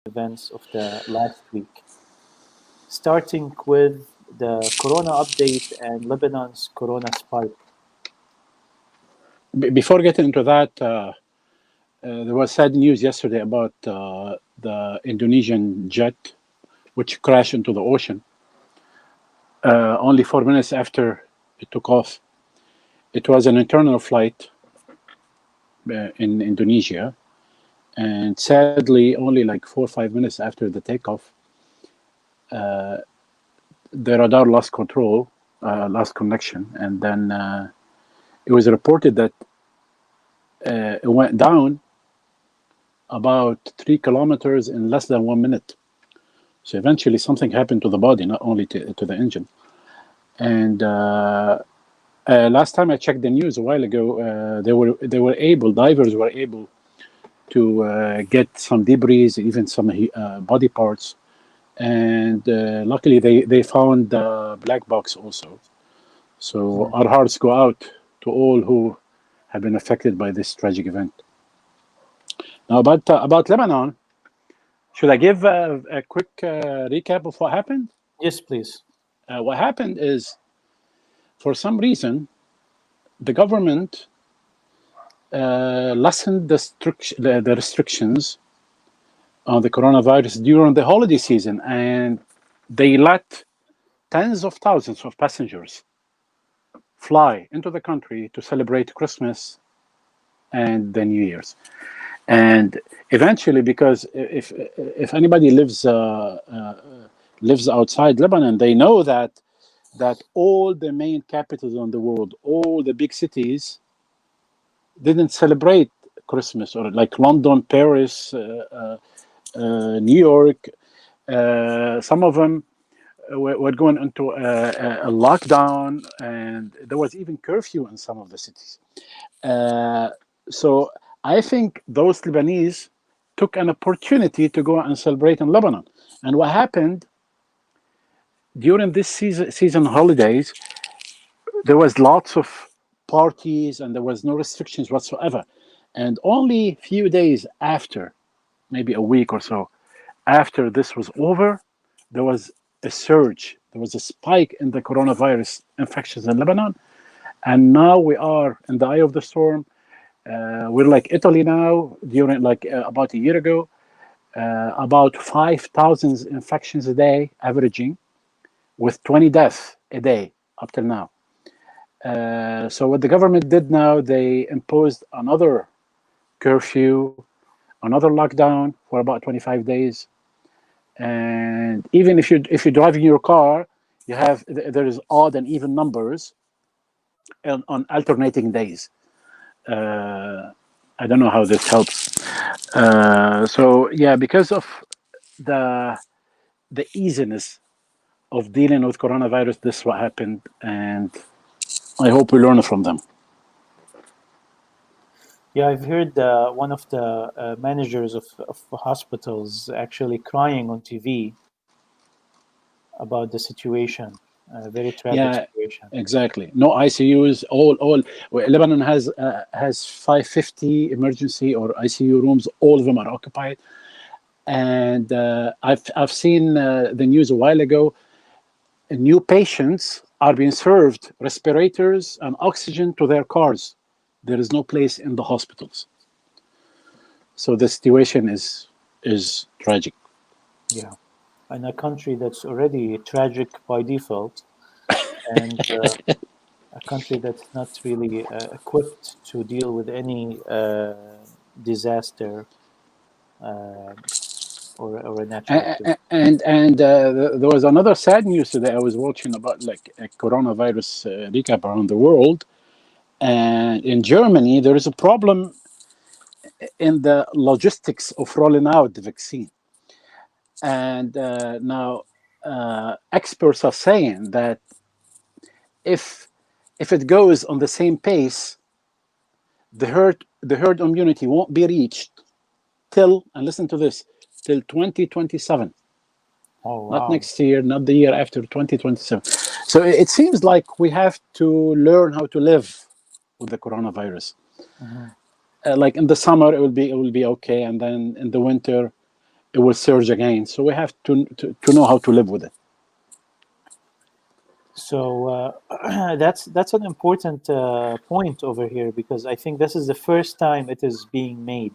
events of the last week, starting with the Corona update and Lebanon's Corona spike. Before getting into that, there was sad news yesterday about the Indonesian jet which crashed into the ocean. Only 4 minutes after it took off, it was an internal flight in Indonesia, and sadly, only like 4 or 5 minutes after the takeoff, the radar lost control, lost connection, and then it was reported that it went down about 3 kilometers in less than 1 minute. So eventually something happened to the body, not only to the engine. And last time I checked the news a while ago, divers were able to get some debris, even some body parts. And luckily they found the black box also. So our hearts go out to all who have been affected by this tragic event. Now about Lebanon, should I give a quick recap of what happened? Yes, please. What happened is, for some reason, the government lessened the restrictions on the coronavirus during the holiday season, and they let tens of thousands of passengers fly into the country to celebrate Christmas and the New Year's. And eventually, because if anybody lives outside Lebanon, they know that all the main capitals in the world, all the big cities, didn't celebrate Christmas, or like London, Paris, New York. Some of them were going into a lockdown, and there was even curfew in some of the cities. So I think those Lebanese took an opportunity to go and celebrate in Lebanon. And what happened during this season holidays, there was lots of parties and there was no restrictions whatsoever. And only a few days after, maybe a week or so after this was over, there was a surge. There was a spike in the coronavirus infections in Lebanon. And now we are in the eye of the storm. We're like Italy now. During about a year ago, about 5,000 infections a day averaging, with 20 deaths a day up till now. So what the government did now, they imposed another curfew, another lockdown for about 25 days. And even if you're driving your car, there is odd and even numbers on alternating days. I don't know how this helps. So yeah, because of the easiness of dealing with coronavirus, this is what happened, and I hope we learn from them. Yeah, I've heard one of the managers of hospitals actually crying on TV about the situation, a very tragic Yeah, situation. exactly. No ICUs. All Lebanon has 550 emergency or ICU rooms. All of them are occupied. And I've seen the news a while ago. New patients are being served respirators and oxygen to their cars. There is no place in the hospitals. So the situation is tragic. Yeah, in a country that's already tragic by default, and a country that's not really equipped to deal with any disaster uh, or a natural disaster. And there was another sad news today. I was watching about like a coronavirus recap around the world, and in Germany there is a problem in the logistics of rolling out the vaccine. And now experts are saying that if it goes on the same pace, the herd immunity won't be reached till, and listen to this, till 2027. Oh Not wow! next year, not the year after, 2027. So it seems like we have to learn how to live with the coronavirus. Hmm. Like in the summer, it will be okay, and then in the winter, it will surge again. So we have to know how to live with it. So that's an important point over here, because I think this is the first time it is being made.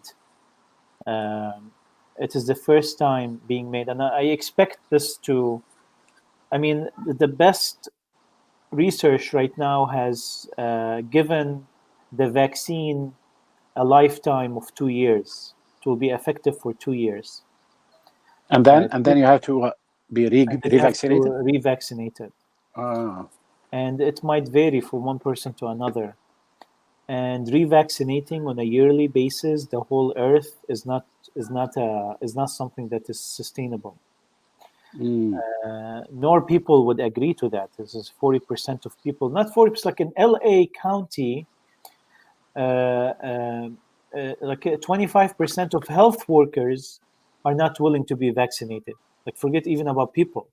Um, it is the first time being made, and I expect this to. I mean, the best research right now has given the vaccine a lifetime of 2 years. It will be effective for 2 years. And then you have to be And then you have to revaccinated. revaccinate it. Ah. And it might vary from one person to another. And revaccinating on a yearly basis the whole earth is not something that is sustainable. Mm. Nor people would agree to that. This is 40% of people, not 40%, like in LA County, like 25% of health workers are not willing to be vaccinated. Like, forget even about people.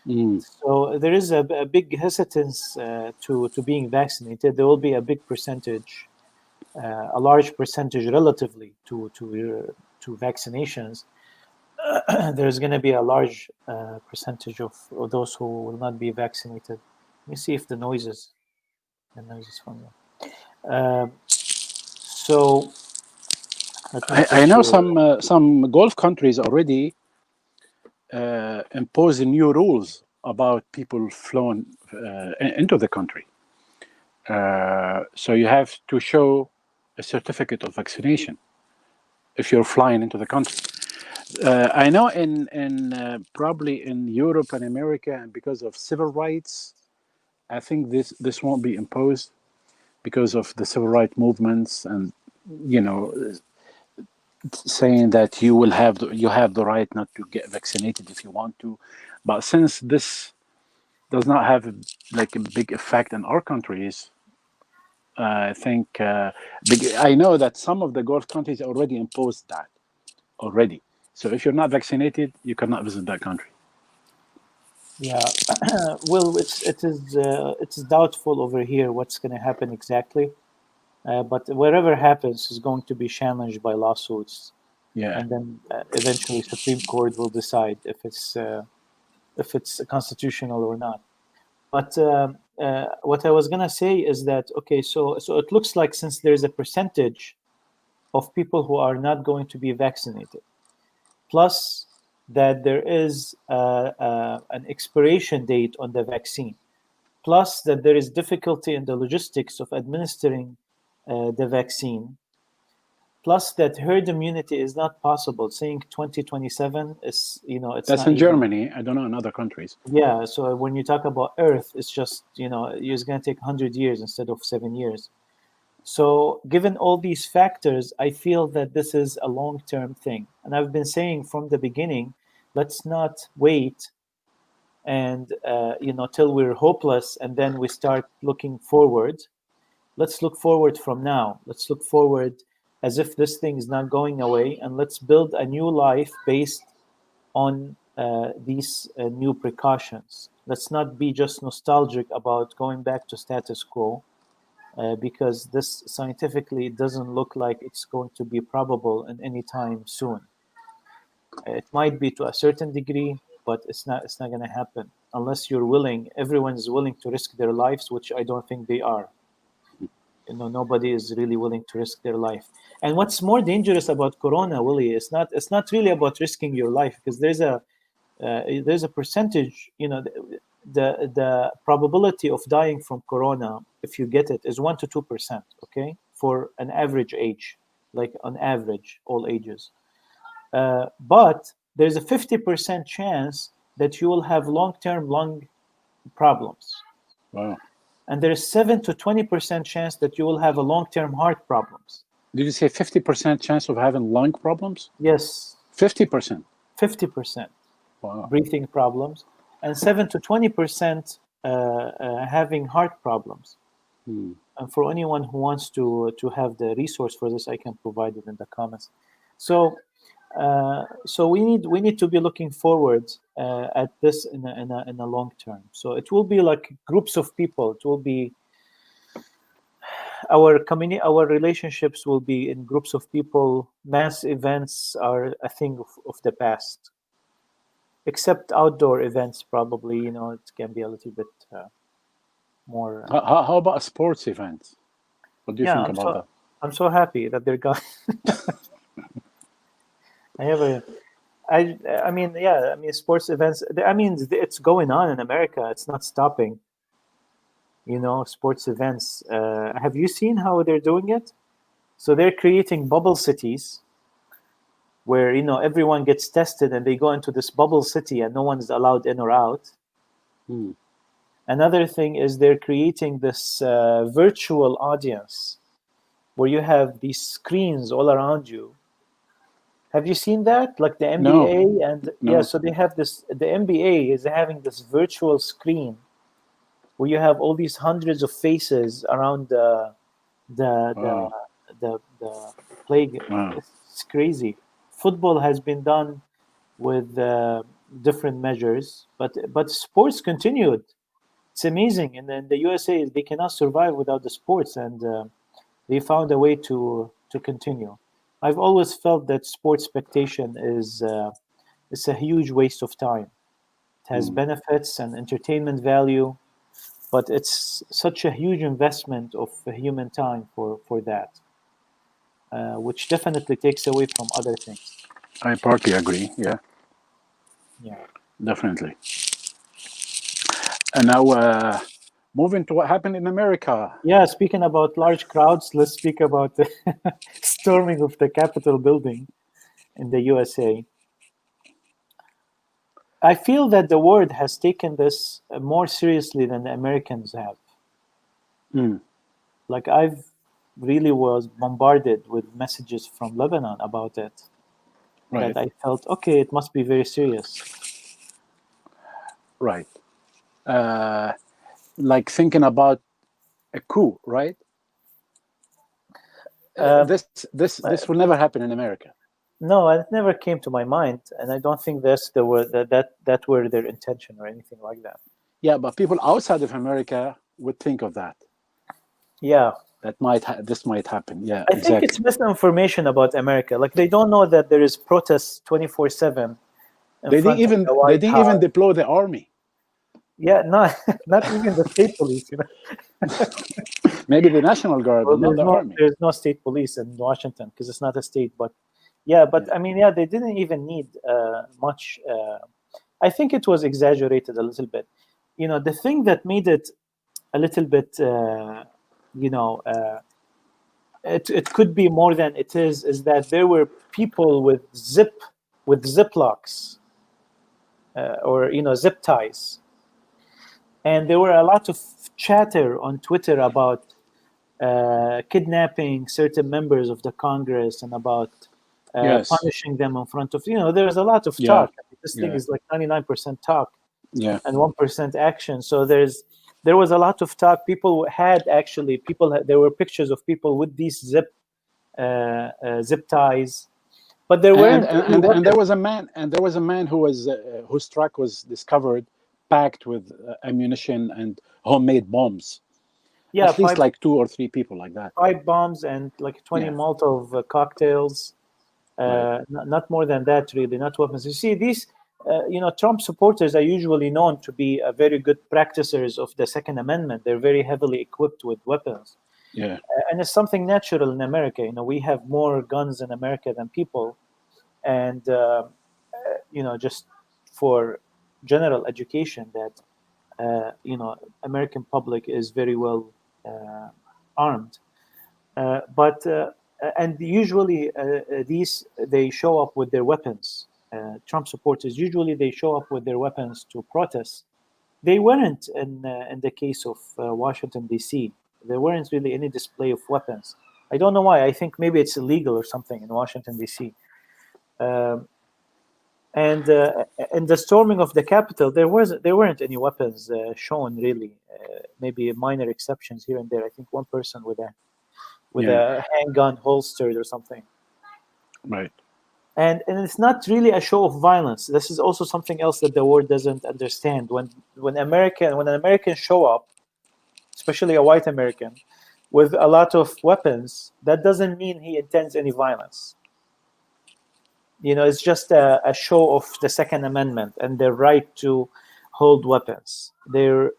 Mm. So there is a big hesitance to being vaccinated. There will be a big percentage, a large percentage relatively to vaccinations. There's going to be a large percentage of those who will not be vaccinated. Let me see if the noise is from you. So let me I put know your. some Gulf countries already impose new rules about people flown into the country. So you have to show a certificate of vaccination if you're flying into the country. I know in probably in Europe and America, and because of civil rights, I think this won't be imposed because of the civil rights movements, and you know, saying that you have the right not to get vaccinated if you want to. But since this does not have like a big effect in our countries, I think I know that some of the Gulf countries already imposed that already. So if you're not vaccinated, you cannot visit that country. Yeah, well, it is doubtful over here what's going to happen exactly. But whatever happens is going to be challenged by lawsuits, Yeah. and then eventually Supreme Court will decide if it's constitutional or not. But what I was gonna say is that, okay, so it looks like, since there's a percentage of people who are not going to be vaccinated, plus that there is an expiration date on the vaccine, plus that there is difficulty in the logistics of administering the vaccine, plus that herd immunity is not possible. Saying 2027 is, it's That's not in even. Germany. I don't know in other countries. Yeah, so when you talk about Earth, it's just, it's going to take 100 years instead of 7 years. So, given all these factors, I feel that this is a long-term thing. And I've been saying from the beginning, let's not wait and, till we're hopeless and then we start looking forward. Let's look forward from now. Let's look forward as if this thing is not going away, and let's build a new life based on these new precautions. Let's not be just nostalgic about going back to status quo, because this scientifically doesn't look like it's going to be probable in any time soon. It might be to a certain degree, but it's not. It's not going to happen unless you're willing. Everyone is willing to risk their lives, which I don't think they are. Nobody is really willing to risk their life. And what's more dangerous about Corona, Willie, it's not really about risking your life, because there's a percentage, the probability of dying from Corona, if you get it, is 1 to 2%, okay, for an average age, like on average all ages. But there's a 50% chance that you will have long-term lung problems, Wow. and there is 7 to 20% chance that you will have a long-term heart problems. Did you say 50% chance of having lung problems? Yes, 50%. 50% Wow. breathing problems, and 7 to 20% having heart problems. Hmm. And for anyone who wants to have the resource for this, I can provide it in the comments. So we need to be looking forward at this in a long term. So it will be like groups of people. It will be our relationships will be in groups of people. Mass events are a thing of the past, except outdoor events. Probably, it can be a little bit more. How about sports events? What do you Yeah, think about that? I'm so happy that they're gone. I have a I mean, yeah, I mean, sports events. I mean, it's going on in America. It's not stopping. Sports events. Have you seen how they're doing it? So they're creating bubble cities where everyone gets tested and they go into this bubble city and no one's allowed in or out. Hmm. Another thing is they're creating this virtual audience where you have these screens all around you. Have you seen that? Like the No, NBA and yeah, no. so they have this. The NBA is having this virtual screen where you have all these hundreds of faces around the the Wow, the play. wow. It's crazy. Football has been done with different measures, but sports continued. It's amazing, and then the USA they cannot survive without the sports, and they found a way to continue. I've always felt that sports spectation is it's a huge waste of time. It has Hmm. benefits and entertainment value, but it's such a huge investment of human time for that, which definitely takes away from other things. I partly agree. Yeah, Yeah. definitely. And now, moving to what happened in America. Yeah, speaking about large crowds, let's speak about the storming of the Capitol building in the USA. I feel that the world has taken this more seriously than the Americans have. Hmm. Like I've really was bombarded with messages from Lebanon about it that Right, I felt, okay, it must be very serious. right. Uh, like thinking about a coup, right? Um, This will never happen in America. no, it never came to my mind, and I don't think that were their intention or anything like that. Yeah, but people outside of America would think of that. Yeah, That this might happen. Yeah, I think it's exactly. misinformation about America. Like they don't know that there is protests 24/7 in front of the They White didn't even House. deploy the army. Yeah, not not even the state police. Maybe the National Guard, Well, but not the army. there's no state police in Washington because it's not a state. But yeah, but Yeah, I mean, yeah, they didn't even need much. I think it was exaggerated a little bit. The thing that made it a little bit, you know, uh, it could be more than it is that there were people with zip locks or zip ties, and there were a lot of chatter on Twitter about kidnapping certain members of the Congress and about yes, punishing them in front of there's a lot of yeah, talk. This thing yeah, is like 99% talk yeah, and 1% action. So there was a lot of talk. There were pictures of people with these zip ties, but there weren't any and weapons. there was a man who was whose truck was discovered packed with ammunition and homemade bombs. Yeah, At least like two or three people like that. five bombs and like 20 Yeah, Molotov cocktails. right. Not more than that, really, not weapons. You see, these, Trump supporters are usually known to be very good practicers of the Second Amendment. They're very heavily equipped with weapons. Yeah, And it's something natural in America. We have more guns in America than people. And, just for general education, that, American public is very well armed. But and usually these they show up with their weapons. Trump supporters usually they show up with their weapons to protest. They weren't in the case of Washington D.C. There weren't really any display of weapons. I don't know why. I think maybe it's illegal or something in Washington D.C. Um, and in the storming of the Capitol, there weren't any weapons shown really. Maybe minor exceptions here and there. I think one person with yeah, a handgun holstered or something. right. And it's not really a show of violence. This is also something else that the world doesn't understand. When an American show up, especially a white American, with a lot of weapons, that doesn't mean he intends any violence. It's just a show of the Second Amendment and their right to hold weapons. There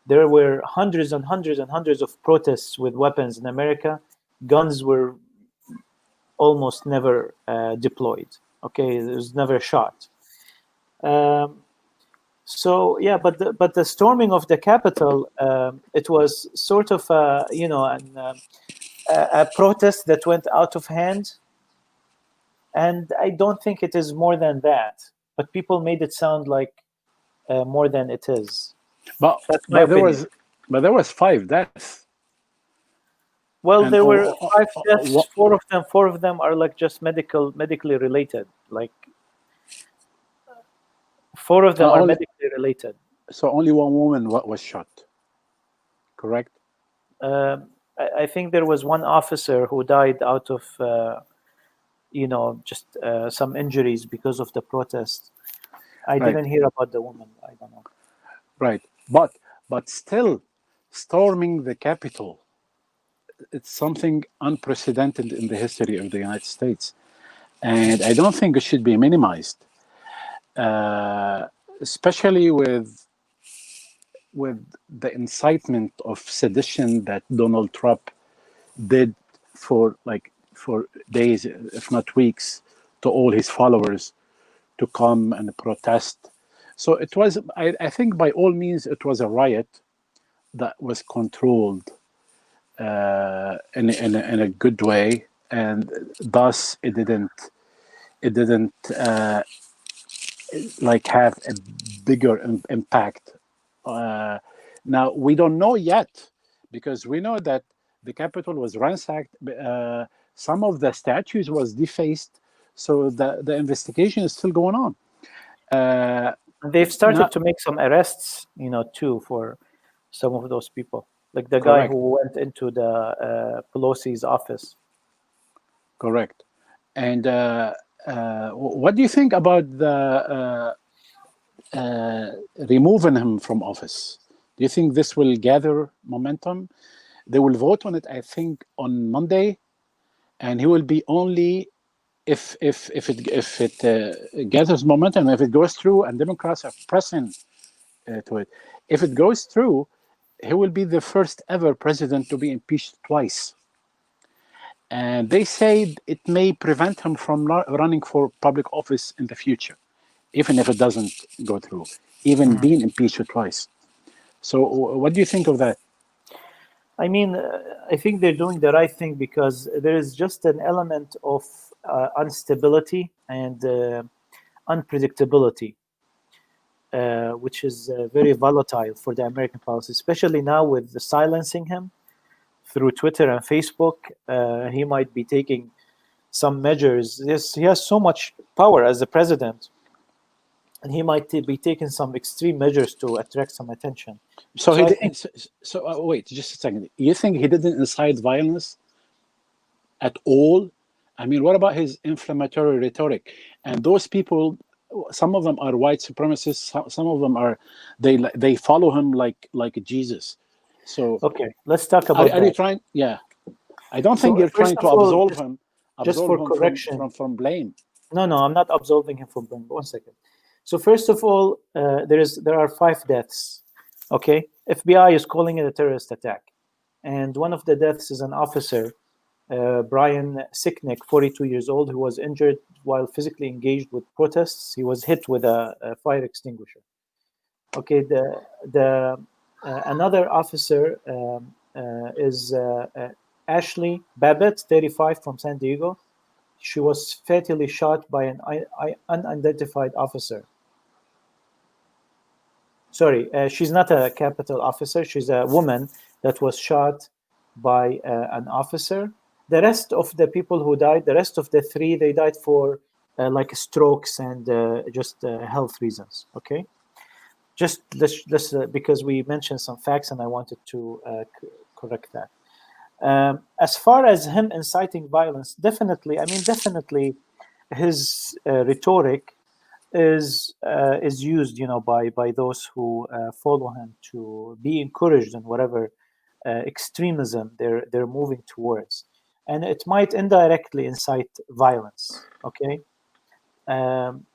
were hundreds and hundreds and hundreds of protests with weapons in America. Guns were almost never deployed. Okay, it was never shot. So yeah, but the storming of the Capitol, it was sort of a protest that went out of hand, and I don't think it is more than that. But people made it sound like more than it is. But That's my opinion. there was 5 deaths. Well, And there were 5 deaths. Four of them are like just medically related. Like 4 of them are medically related. So only one woman was shot. Correct. I think there was one officer who died out of just some injuries because of the protest. I didn't hear about the woman. I don't know. Right, but still, storming the Capitol, it's something unprecedented in the history of the United States, and I don't think it should be minimized, especially with the incitement of sedition that Donald Trump did for days, if not weeks, to all his followers to come and protest. So it was, I think, by all means, it was a riot that was controlled in a good way, and thus it didn't have a bigger impact. Now we don't know yet, because we know that the Capitol was ransacked. Some of the statues was defaced, so the investigation is still going on. They've started to make some arrests, too, for some of those people, like the guy who went into the Pelosi's office. Correct. And what do you think about the removing him from office? Do you think this will gather momentum? They will vote on it, I think, on Monday, and he will be only if it gathers momentum, if it goes through, and Democrats are pressing to it. If it goes through, he will be the first ever president to be impeached twice. And they say it may prevent him from running for public office in the future, even if it doesn't go through, even being impeached twice. So what do you think of that? I mean, I think they're doing the right thing, because there is just an element of instability and unpredictability, which is very volatile for the American policy, especially now with the silencing him through Twitter and Facebook. He might be taking some measures. Yes, he has so much power as a president, and he might be taking some extreme measures to attract some attention. So wait, just a second. You think he didn't incite violence at all? I mean, what about his inflammatory rhetoric? And those people, some of them are white supremacists. Some of them are they follow him like Jesus. So okay, let's talk about that. Are you trying? Yeah, I don't think you're trying to absolve him. Just for correction, from blame. No, I'm not absolving him from blame. 1 second. So first of all, there are 5 deaths. Okay, FBI is calling it a terrorist attack, and one of the deaths is an officer, Brian Sicknick, 42 years old, who was injured while physically engaged with protests. He was hit with a fire extinguisher. Okay, another officer is Ashley Babbitt, 35, from San Diego. She was fatally shot by an unidentified officer. Sorry, she's not a Capitol officer. She's a woman that was shot by an officer. The rest of the people who died, the rest of the 3, they died for like strokes and just health reasons. Okay, just this because we mentioned some facts and I wanted to correct that. As far as him inciting violence, definitely his rhetoric is used, by those who follow him to be encouraged in whatever extremism they're moving towards, and it might indirectly incite violence. Okay, um,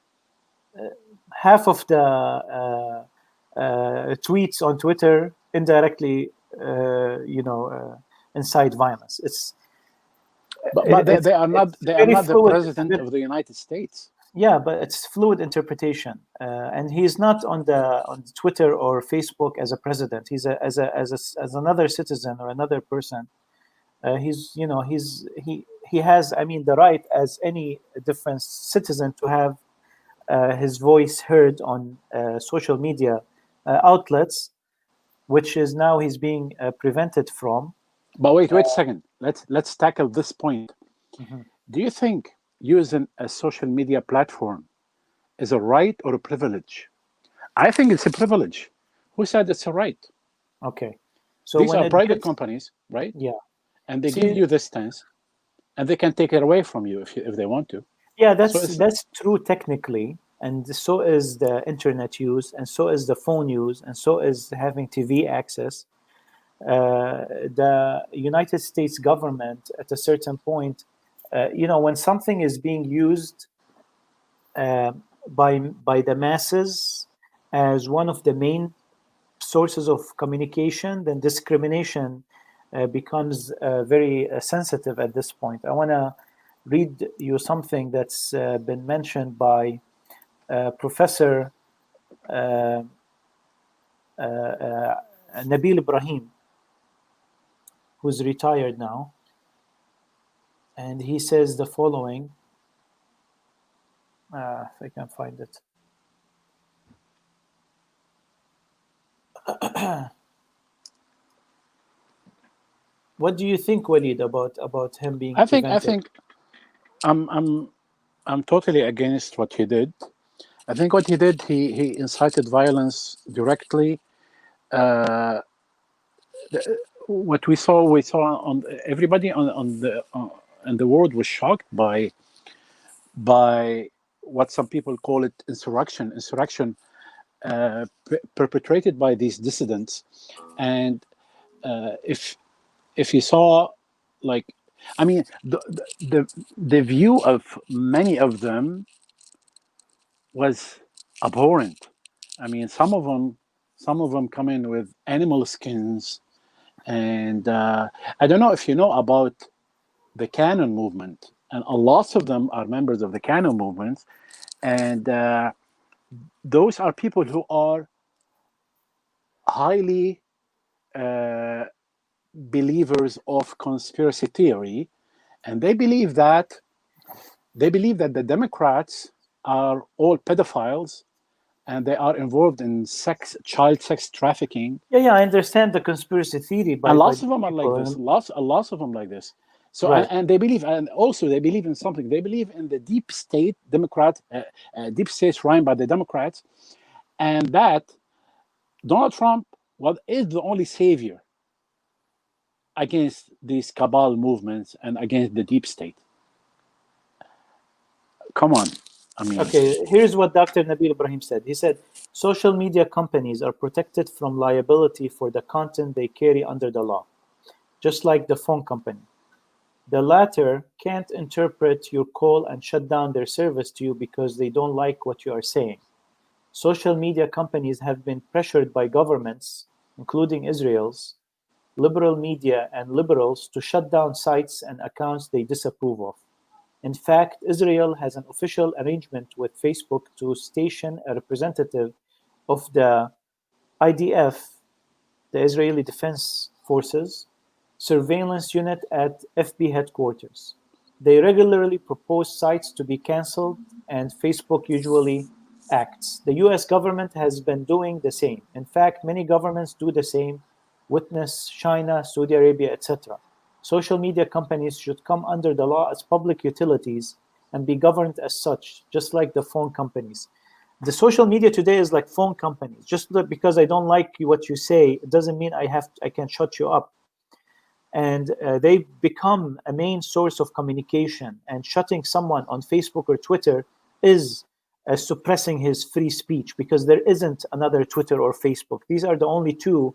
half of the tweets on Twitter indirectly, incite violence. But they are not It's they are very not the fluid. president of the United States. Yeah, but it's fluid interpretation, and he's not on Twitter or Facebook as a president. He's as another citizen or another person. He has, I mean, the right as any different citizen to have his voice heard on social media outlets, which is now he's being prevented from. But wait a second. Let's tackle this point. Mhm. Do you think using a social media platform is a right or a privilege? I think it's a privilege. Who said it's a right? Okay, so These when are it private gets, companies, right? yeah, And they give see, you this stance, and they can take it away from you if they want to. yeah, So it's that's true technically, and so is the internet use, and so is the phone use, and so is having TV access. The United States government, at a certain point, when something is being used uh, by the masses as one of the main sources of communication, then discrimination becomes very sensitive at this point. I want to read you something that's been mentioned by Professor uh, Nabil Ibrahim, who's retired now. And he says the following, if I can find it. What do you think, Walid, about him being I prevented? think I'm totally against what he did. I think what he did, he incited violence directly. Uh, what we saw on everybody on the and the world was shocked by what some people call it insurrection perpetrated by these dissidents. And if you saw, like, I mean, the view of many of them was abhorrent. I mean, some of them come in with animal skins, and I don't know if you know about the Canon movement, and a lot of them are members of the Canon movement, and those are people who are highly uh, believers of conspiracy theory, and they believe that the Democrats are all pedophiles and they are involved in child sex trafficking. Yeah, I understand the conspiracy theory And by lots of these them are like people. this. Lots of them like this. So, Right. and they believe, and also they believe in something. They believe in the deep state deep states run by the Democrats, and that Donald Trump is the only savior against these cabal movements and against the deep state. Come on, I mean, Okay, here's what Dr. Nabil Ibrahim said. He said, social media companies are protected from liability for the content they carry under the law, just like the phone company. The latter can't interpret your call and shut down their service to you because they don't like what you are saying. Social media companies have been pressured by governments, including Israel's, liberal media, and liberals to shut down sites and accounts they disapprove of. In fact, Israel has an official arrangement with Facebook to station a representative of the IDF, the Israeli Defense Forces, surveillance unit at FB headquarters. They regularly propose sites to be cancelled, and Facebook usually acts. The US government has been doing the same. In fact, many governments do the same. Witness China, Saudi Arabia, etc. Social media companies should come under the law as public utilities and be governed as such, just like the phone companies. The social media today is like phone companies. Just because I don't like what you say, it doesn't mean I can shut you up. And they become a main source of communication. And shutting someone on Facebook or Twitter is suppressing his free speech, because there isn't another Twitter or Facebook. These are the only two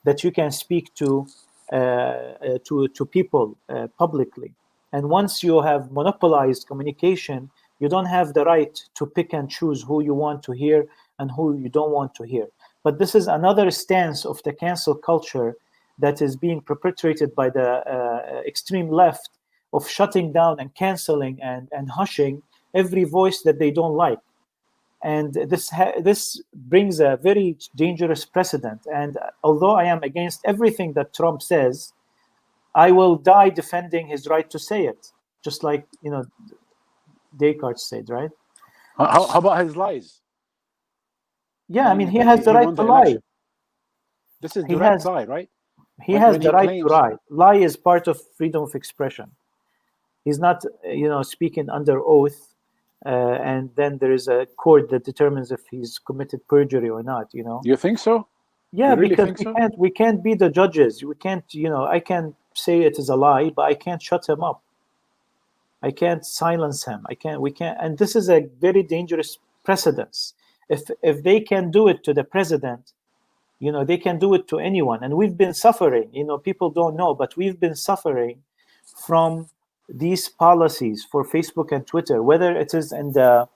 that you can speak to to people publicly. And once you have monopolized communication, you don't have the right to pick and choose who you want to hear and who you don't want to hear. But this is another stance of the cancel culture that is being perpetrated by the extreme left, of shutting down and canceling and hushing every voice that they don't like. And this brings a very dangerous precedent. And although I am against everything that Trump says, I will die defending his right to say it, just like Descartes said, right? How about his lies? Yeah, I mean, Claiming he that has the he right won to the lie. election. This is He direct has lie, right? he has When the he right to claims, lie. Lie is part of freedom of expression. He's not, speaking under oath, and then there is a court that determines if he's committed perjury or not. you think so? Yeah, You really because think so? we can't be the judges. We can't, I can say it is a lie, but I can't shut him up. I can't silence him. We can't, and this is a very dangerous precedence. If they can do it to the president, they can do it to anyone. And we've been suffering. People don't know, but we've been suffering from these policies for Facebook and Twitter, whether it is in the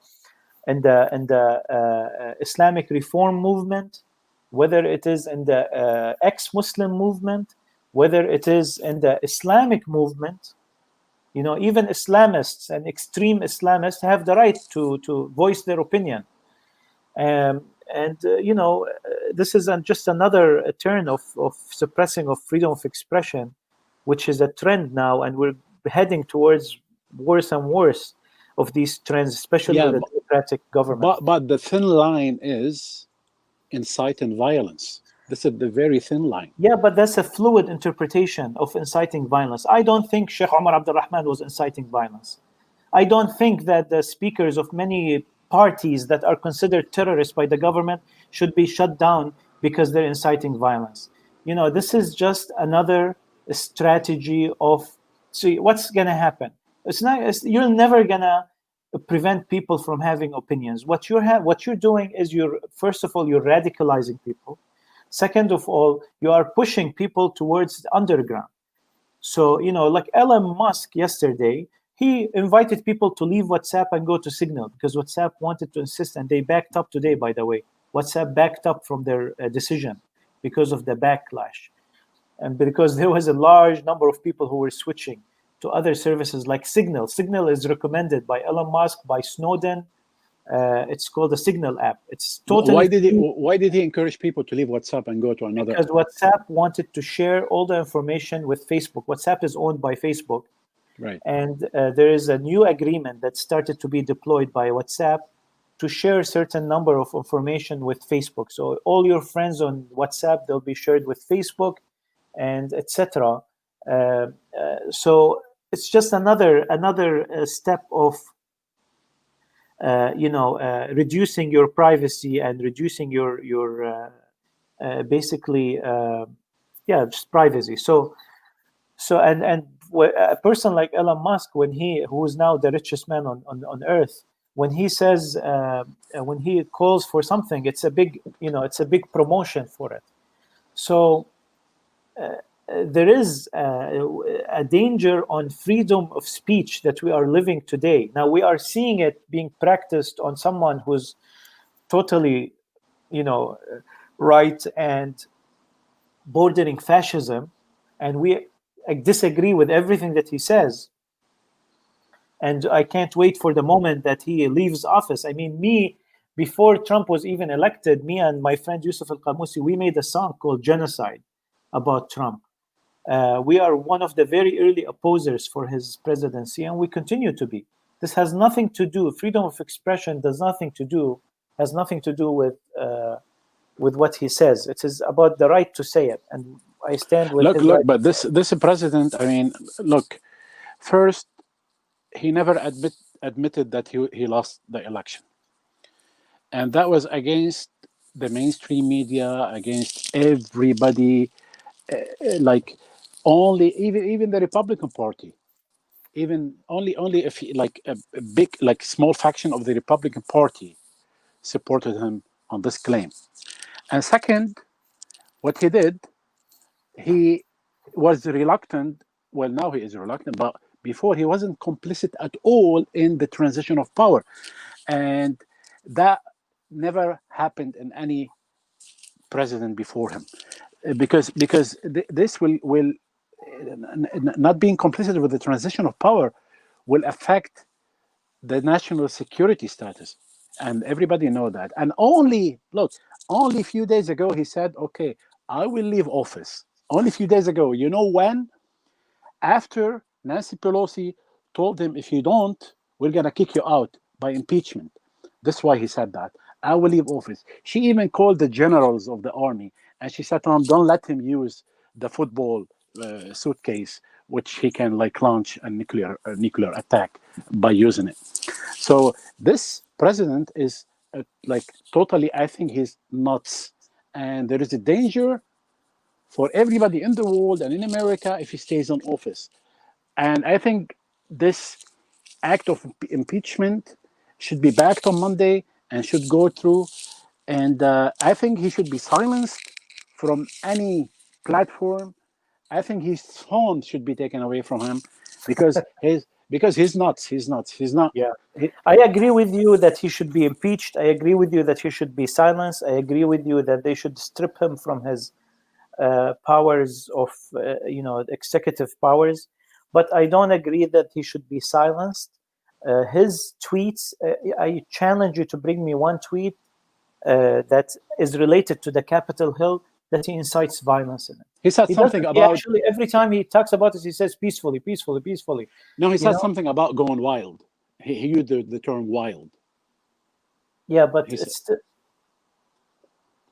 Islamic reform movement, whether it is in the ex-Muslim movement, whether it is in the Islamic movement. Even Islamists and extreme Islamists have the right to voice their opinion. This is just another turn of suppressing of freedom of expression, which is a trend now, and we're heading towards worse and worse of these trends, especially Yeah, with a democratic government. but the thin line is inciting violence. This is the very thin line. Yeah, but that's a fluid interpretation of inciting violence. I don't think Sheikh Omar Abdulrahman was inciting violence. I don't think that the speakers of many parties that are considered terrorists by the government should be shut down because they're inciting violence. This is just another strategy of, see, what's going to happen? You're never going to prevent people from having opinions. What you're doing is first of all, you're radicalizing people. Second of all, you are pushing people towards the underground. So, like Elon Musk yesterday, he invited people to leave WhatsApp and go to Signal because WhatsApp wanted to insist, and they backed up today, by the way. WhatsApp backed up from their decision because of the backlash. And because there was a large number of people who were switching to other services like Signal. Signal is recommended by Elon Musk, by Snowden. It's called the Signal app. It's totally Why did he encourage people to leave WhatsApp and go to another? Because WhatsApp wanted to share all the information with Facebook. WhatsApp is owned by Facebook. Right. And there is a new agreement that started to be deployed by WhatsApp to share a certain number of information with Facebook. So all your friends on WhatsApp, they'll be shared with Facebook, and etc. So it's just another step of reducing your privacy and reducing your basically just privacy. So and a person like Elon Musk, who is now the richest man on earth, when he says when he calls for something, it's a big promotion for it. So there is a danger on freedom of speech that we are living today. Now we are seeing it being practiced on someone who's totally, right and bordering fascism, and we disagree with everything that he says. And I can't wait for the moment that he leaves office. I mean, before Trump was even elected, me and my friend Yusuf Al-Qamusi, we made a song called Genocide about Trump. We are one of the very early opposers for his presidency, and we continue to be. This has nothing to do, freedom of expression has nothing to do with what he says. It is about the right to say it, and I stand with his Look, right. but this president, I mean, look, first, he never admitted that he lost the election. And that was against the mainstream media, against everybody, like only even the Republican Party, even only if like a big, like small faction of the Republican Party supported him on this claim. And second, what he did, he was reluctant. Well, now he is reluctant, but before he wasn't complicit at all in the transition of power, and that never happened in any president before him. Because this will not being complicit with the transition of power will affect the national security status, and everybody know that. And only a few days ago he said, okay, I will leave office. Only a few days ago. You know when? After Nancy Pelosi told him, if you don't, we're going to kick you out by impeachment. That's why he said that. I will leave office. She even called the generals of the army and she said to him, don't let him use the football suitcase, which he can like launch a nuclear attack by using it. So this president is like totally, I think he's nuts. And there is a danger for everybody in the world and in America if he stays in office. And I think this act of impeachment should be backed on Monday and should go through. And I think he should be silenced from any platform. I think his phone should be taken away from him because he's nuts. He's nuts. He's not. Yeah. He, I agree with you that he should be impeached. I agree with you that he should be silenced. I agree with you that they should strip him from his powers of, executive powers. But I don't agree that he should be silenced. His tweets, I challenge you to bring me one tweet that is related to the Capitol Hill that he incites violence in it. he said He something doesn't. He about actually, every time he talks about it, he says peacefully, peacefully, peacefully. no. He You said know, something about going wild. He used the term wild. yeah, but He said, it's still,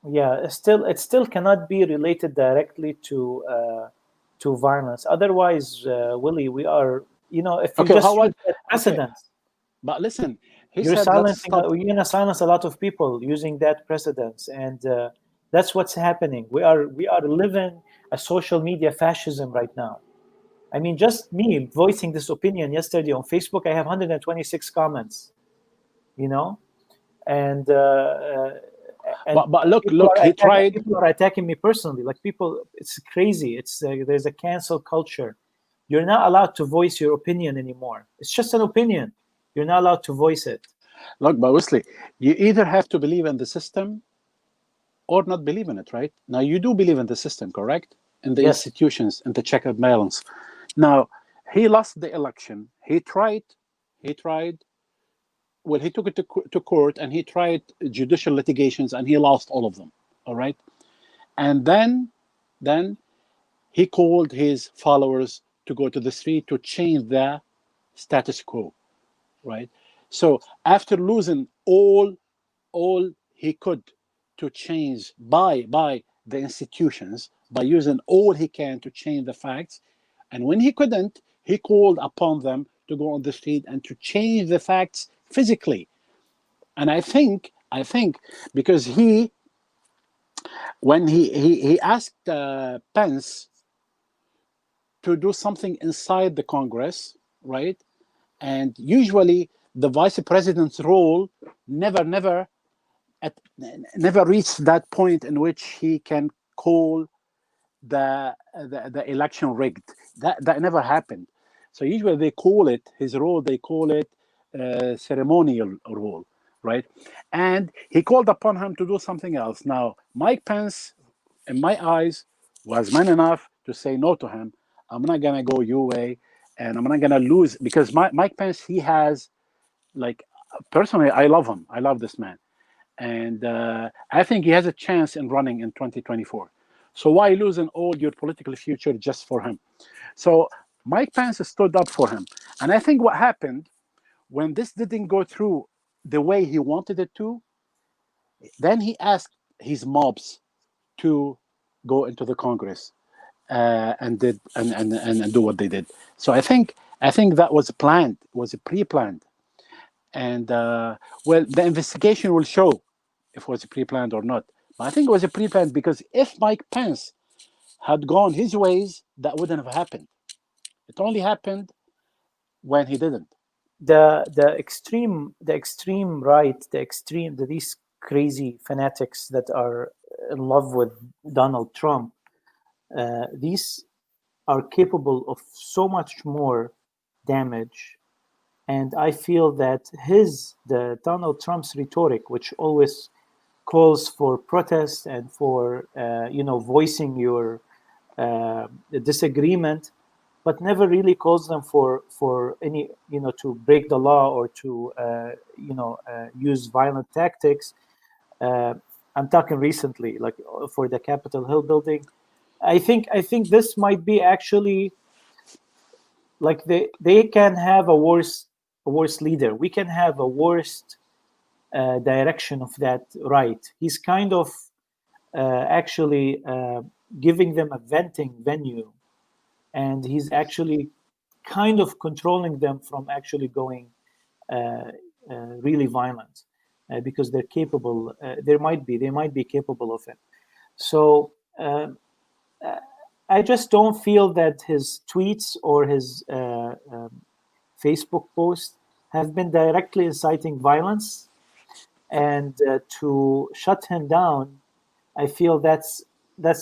yeah, it still cannot be related directly to violence. Otherwise, Willie, we are, if you okay, just how use what? that Okay, precedent, but listen, he you're said let's silencing. stop. You're gonna silence a lot of people using that precedence, and that's what's happening. We are living a social media fascism right now. I mean, just me voicing this opinion yesterday on Facebook, I have 126 comments. You know, and and But look, people look, are he attacking tried. people are attacking me personally. Like people, it's crazy. It's there's a cancel culture. You're not allowed to voice your opinion anymore. It's just an opinion. You're not allowed to voice it. Look, but Wesley, you either have to believe in the system or not believe in it, right? Now, you do believe in the system, correct? In the Yes. institutions, in the check and balance. Now, he lost the election. He tried, well, he took it to court and he tried judicial litigations and he lost all of them, all right? And then he called his followers to go to the street to change the status quo, right? So after losing all he could to change by the institutions, by using all he can to change the facts, and when he couldn't, he called upon them to go on the street and to change the facts physically. And I think because he when he asked Pence to do something inside the Congress, right? And usually the vice president's role never at, never reached that point in which he can call the election rigged. That never happened. So usually they call it his role. They call it ceremonial role, right? And he called upon him to do something else. Now Mike Pence, in my eyes, was man enough to say no to him. I'm not gonna go your way, and I'm not gonna lose because Mike Pence, he has like personally, I love him. I love this man, and I think he has a chance in running in 2024. So why losing all your political future just for him? So Mike Pence stood up for him, and I think what happened when this didn't go through the way he wanted it to, then he asked his mobs to go into the Congress and do what they did. So I think that was planned, was pre-planned, and well, the investigation will show if it was pre-planned or not. But I think it was a pre-planned because if Mike Pence had gone his ways, that wouldn't have happened. It only happened when he didn't. The extreme right, these crazy fanatics that are in love with Donald Trump, these are capable of so much more damage. And I feel that the Donald Trump's rhetoric, which always calls for protest and for voicing your disagreement, but never really calls them for any to break the law or to use violent tactics. Uh, I'm talking recently, like for the Capitol Hill building. I think this might be actually like they can have a worse leader. We can have a worst direction of that right. He's kind of actually giving them a venting venue, and he's actually kind of controlling them from actually going really violent because they're capable. They might be capable of it. So I just don't feel that his tweets or his Facebook posts have been directly inciting violence, and to shut him down, I feel that's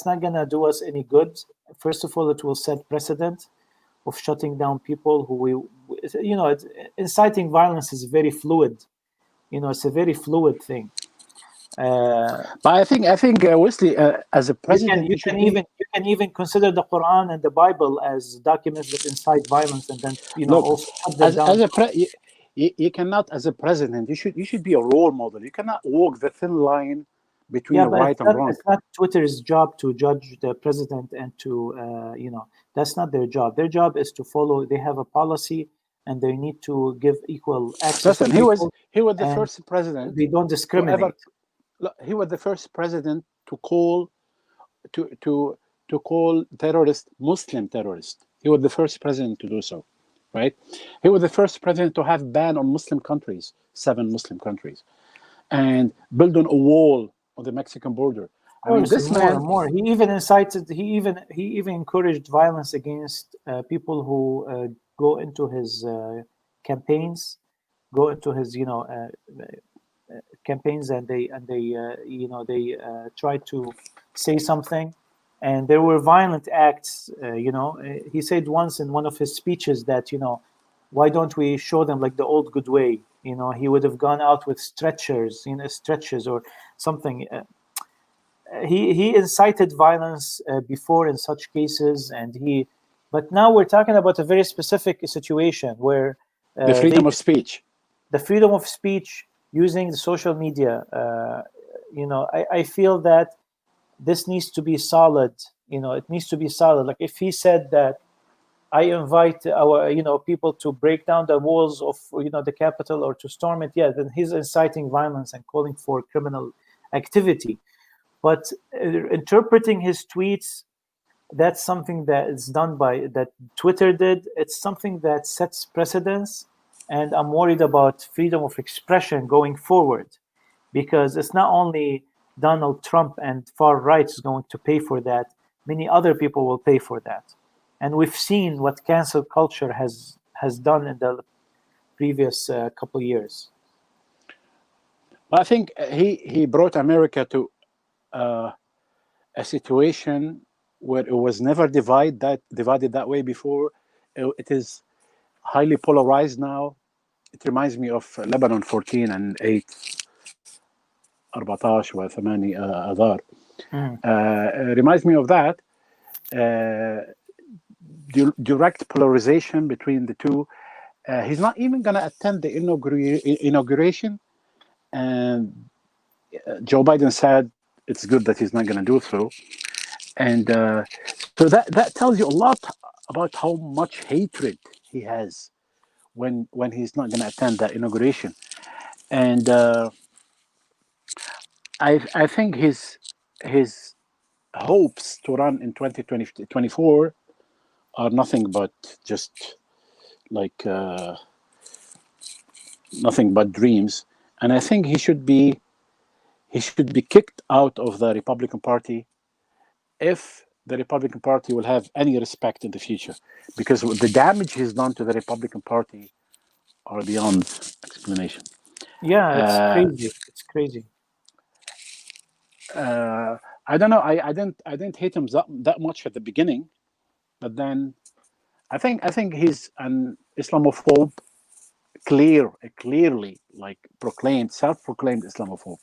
not gonna do us any good. First of all, it will set precedent of shutting down people who inciting violence is very fluid. It's a very fluid thing. But I think Wesley, as a You can president, you you should can be. even you can even consider the Quran and the Bible as documents that incite violence, and then Look, also shut them as down. a you cannot, as a president, you should be a role model. You cannot walk the thin line between Yeah, a but right and wrong. it's not Twitter's job to judge the president and to that's not their job. Their job is to follow. They have a policy, and they need to give equal access to Listen, he was people, he was the and first president they don't to ever. discriminate. Look, he was the first president to to to call terrorists Muslim terrorists. He was the first president to do so, right? He was the first president to have ban on Muslim countries, 7 Muslim countries, and build on a wall on the Mexican border. I mean, Course, and this more man. and more. He even incited. He even encouraged violence against people who go into his campaigns, go into his campaigns, and they try to say something, and there were violent acts. He said once in one of his speeches that why don't we show them like the old good way? He would have gone out with stretchers or something. He incited violence before in such cases, but now we're talking about a very specific situation where The they freedom of speech. the freedom of speech using the social media. I feel that this needs to be solid. It needs to be solid. Like if he said that I invite our people to break down the walls of the Capitol or to storm it, yeah, then he's inciting violence and calling for criminal activity. But interpreting his tweets, that's something that is done that Twitter did. It's something that sets precedence, and I'm worried about freedom of expression going forward, because it's not only Donald Trump and far right is going to pay for that. Many other people will pay for that, and we've seen what cancel culture has done in the previous couple years. I think he brought America to a situation where it was never divided that way before. It is highly polarized now. It reminds me of Lebanon 14 and 8 14 و8 آذار. Mm. Reminds me of that. Direct polarization between the two. He's not even going to attend the inauguration, and Joe Biden said it's good that he's not going to do so. And so that tells you a lot about how much hatred he has when he's not going to attend that inauguration. And I think his hopes to run in 2024 are nothing but just like nothing but dreams. And I think he should be kicked out of the Republican Party if the Republican Party will have any respect in the future, because the damage he's done to the Republican Party are beyond explanation. Yeah, it's Uh, crazy. It's crazy. I don't know. I didn't hate him that much at the beginning, But then I think he's an Islamophobe, clearly like proclaimed, self-proclaimed Islamophobe.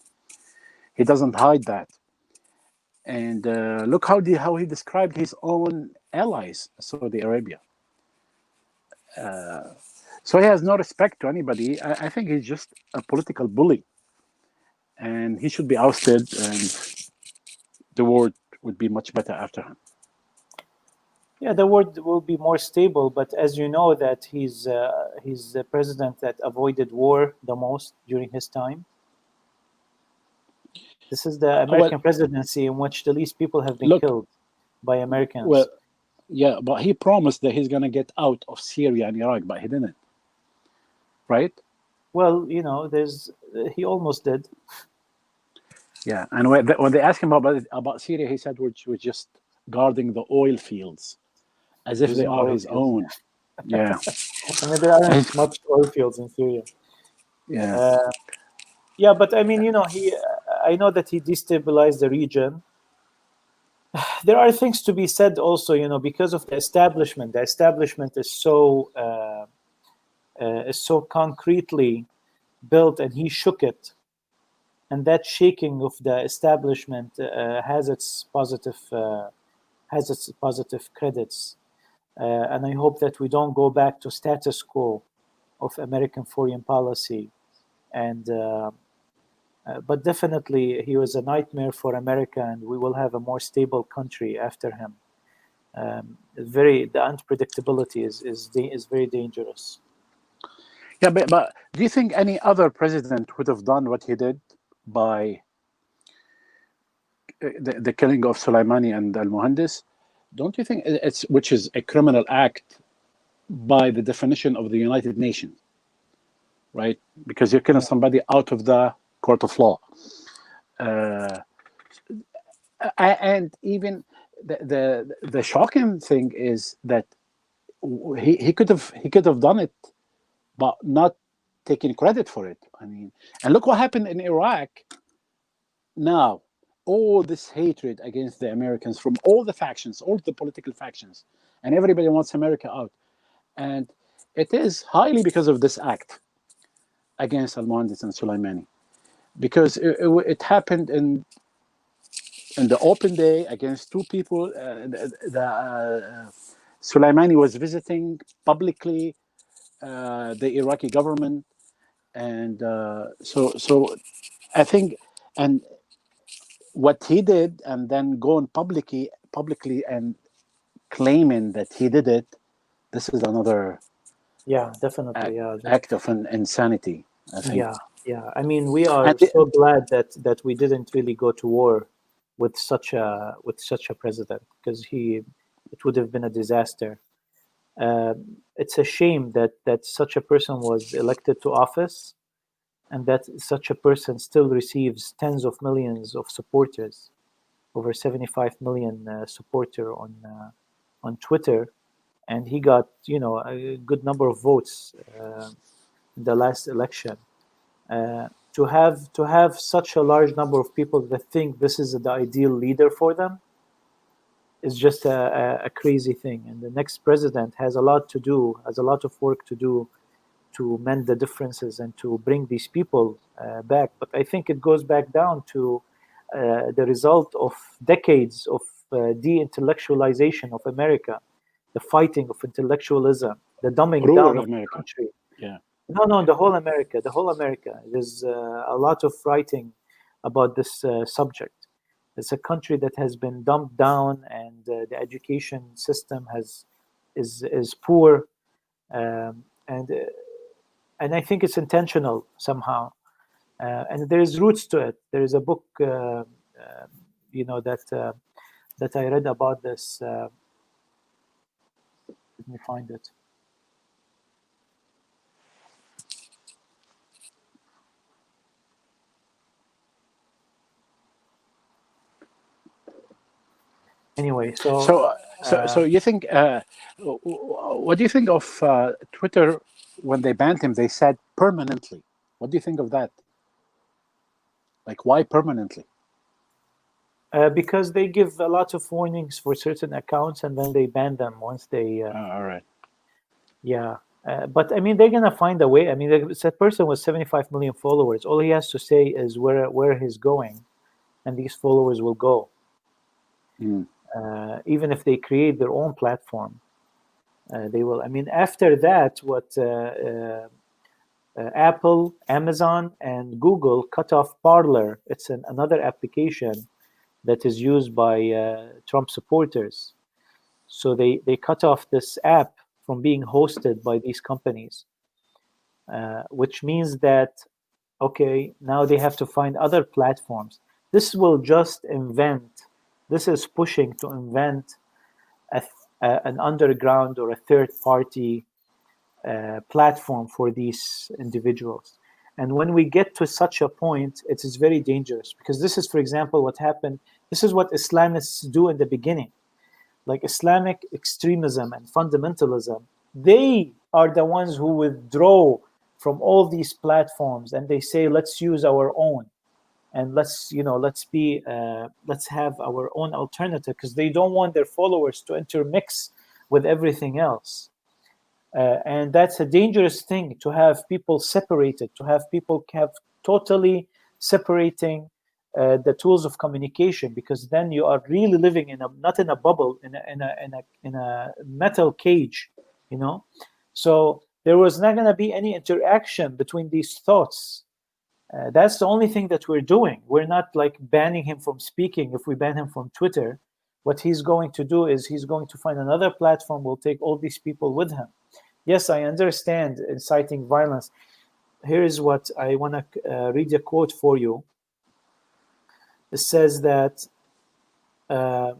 He doesn't hide that. And look how he described his own allies, Saudi Arabia. So he has no respect to anybody. I think he's just a political bully, and he should be ousted, and the world would be much better after him. Yeah, the world will be more stable, but as you know, that he's the president that avoided war the most during his time. This is the Well, American presidency in which the least people have been look, killed by well, Americans. yeah, but he promised that he's gonna get out of Syria and Iraq, but he didn't, right? Well, there's he almost did. Yeah, and when they asked him about Syria, he said we're just guarding the oil fields as if they Using are oil his fields. own. Yeah, I mean, there aren't much oil fields in Syria. yeah. Uh, yeah, but I mean, he. I know that he destabilized the region. There are things to be said also, because of the establishment. The establishment is so concretely built, and he shook it. And that shaking of the establishment has its positive credits. And I hope that we don't go back to status quo of American foreign policy. And but definitely, he was a nightmare for America, and we will have a more stable country after him. The unpredictability is very dangerous. Yeah, but do you think any other president would have done what he did by the killing of Soleimani and Al Muhandis? Don't you think it's which is a criminal act by the definition of the United Nations, right? Because you're killing Yeah, somebody out of the court of law, uh, and even the shocking thing is that he could have done it, but not taking credit for it. I mean, and look what happened in Iraq now. All this hatred against the Americans from all the factions, all the political factions, and everybody wants America out. And it is highly because of this act against Al Muhandis and Soleimani, because it happened in the open day against two people. Soleimani was visiting publicly the Iraqi government, and so I think, and what he did, and then going publicly and claiming that he did it, this is another yeah, definitely. Yeah, act of an insanity, I think. yeah, yeah. I mean, we are And so glad that we didn't really go to war with such a president, because it would have been a disaster. It's a shame that such a person was elected to office, and that such a person still receives tens of millions of supporters, over 75 million supporter on Twitter, and he got a good number of votes in the last election. To have such a large number of people that think this is the ideal leader for them is just a crazy thing. And the next president has a lot to do, has a lot of work to do to mend the differences and to bring these people back. But I think it goes back down to the result of decades of de-intellectualization of America, the fighting of intellectualism, the dumbing down rural of the America, country. yeah. No, no, the whole America, the whole America. There's a lot of writing about this subject. It's a country that has been dumbed down, and the education system is poor, and I think it's intentional somehow. And there is roots to it. There is a book, that I read about this. Let me find it. Anyway, so So you think? What do you think of Twitter when they banned him? They said permanently. What do you think of that? Like, why permanently? Because they give a lot of warnings for certain accounts and then they ban them once they. All right. Yeah. But I mean, they're gonna find a way. I mean, that person with 75 million followers. All he has to say is where he's going, and these followers will go. Mm. Even if they create their own platform, they will. I mean, after that, what Apple, Amazon, and Google cut off Parler. It's another application that is used by Trump supporters. So they cut off this app from being hosted by these companies, which means that, okay, now they have to find other platforms. This will just this is pushing to invent an underground or a third party platform for these individuals. And when we get to such a point, it is very dangerous because this is, for example, what happened. This is what Islamists do in the beginning. Like Islamic extremism and fundamentalism, they are the ones who withdraw from all these platforms and they say, let's use our own. And let's have our own alternative, because they don't want their followers to intermix with everything else. And that's a dangerous thing, to have people separated, to have people have totally separating the tools of communication, because then you are really living not in a bubble, in a metal cage, you know. So there was not going to be any interaction between these thoughts. That's the only thing that we're doing. We're not like banning him from speaking. If we ban him from Twitter, what he's going to do is he's going to find another platform, will take all these people with him. Yes, I understand inciting violence. Here is what I want to read a quote for you. It says that there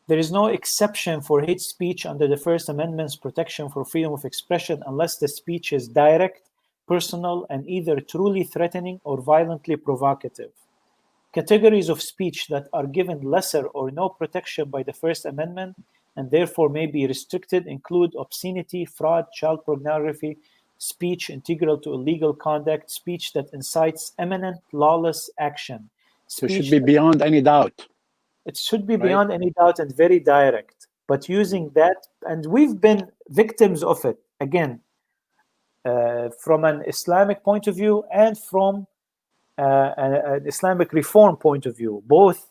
is no exception for hate speech under the First Amendment's protection for freedom of expression unless the speech is direct, personal, and either truly threatening or violently provocative. Categories of speech that are given lesser or no protection by the First Amendment and therefore may be restricted include obscenity, fraud, child pornography, speech integral to illegal conduct, speech that incites imminent lawless action. So it should be beyond any doubt. It should be beyond any doubt and very direct. But using that, and we've been victims of it, again, from an Islamic point of view and from an Islamic reform point of view. Both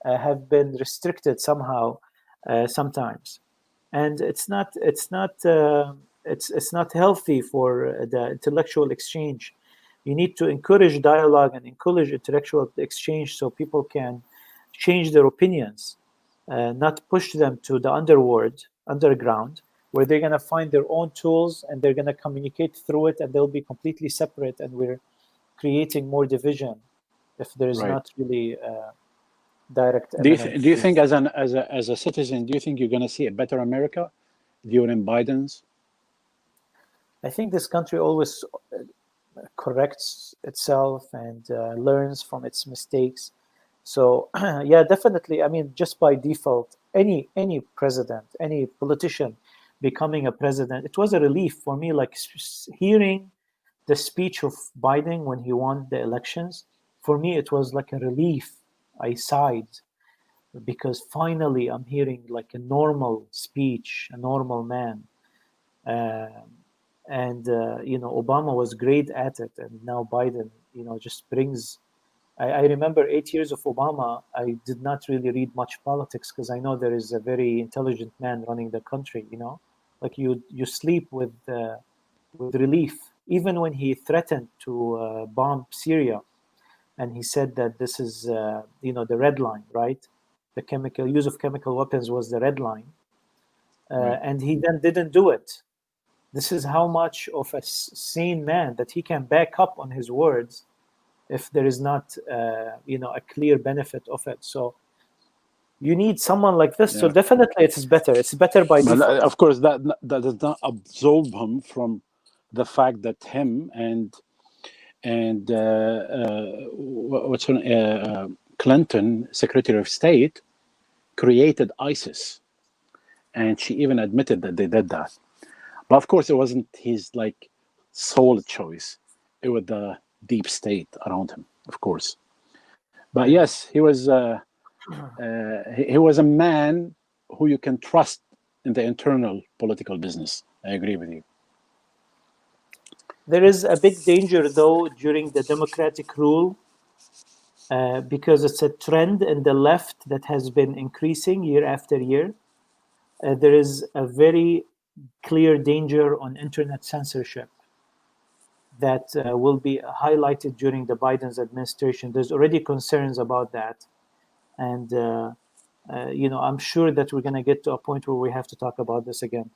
have been restricted somehow, sometimes, and it's not healthy for the intellectual exchange. You need to encourage dialogue and encourage intellectual exchange so people can change their opinions, not push them to the underground, where they're going to find their own tools and they're going to communicate through it, and they'll be completely separate, and we're creating more division if there is not really direct. Do you think, as a citizen, do you think you're going to see a better America during Biden's? I think this country always corrects itself and learns from its mistakes. So yeah, definitely. I mean, just by default, any president, any politician becoming a president, it was a relief for me. Like hearing the speech of Biden when he won the elections, for me it was like a relief. I sighed because finally I'm hearing like a normal speech, a normal man. Obama was great at it, and now Biden, just brings. I remember 8 years of Obama. I did not really read much politics because I know there is a very intelligent man running the country. Like you sleep with relief. Even when he threatened to bomb Syria, and he said that this is the red line, right? The use of chemical weapons was the red line, and he then didn't do it. This is how much of a sane man that he can back up on his words if there is not a clear benefit of it. So you need someone like this. So definitely it's better. It's better by default. Of course, that does not absolve him from the fact that him and Clinton, Secretary of State, created ISIS, and she even admitted that they did that. But of course, it wasn't his sole choice. It was the deep state around him, of course. But yes, he was a man who you can trust in the internal political business. I agree with you. There is a big danger, though, during the democratic rule, because it's a trend in the left that has been increasing year after year. There is a very clear danger on internet censorship that will be highlighted during the Biden's administration. There's already concerns about that. And, I'm sure that we're going to get to a point where we have to talk about this again.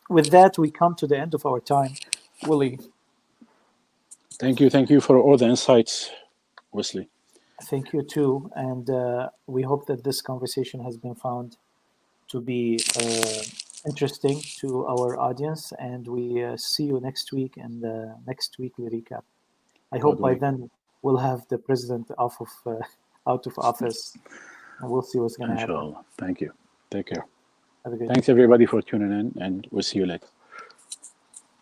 With that, we come to the end of our time. Willie. Thank you for all the insights, Wesley. Thank you too. And we hope that this conversation has been found to be interesting to our audience. And we see you next week in the next weekly recap. I hope by then we'll have the president out of office, and we'll see what's going to happen. Inshallah. Thank you. Take care. Have a good Thanks everybody for tuning in, and we'll see you later.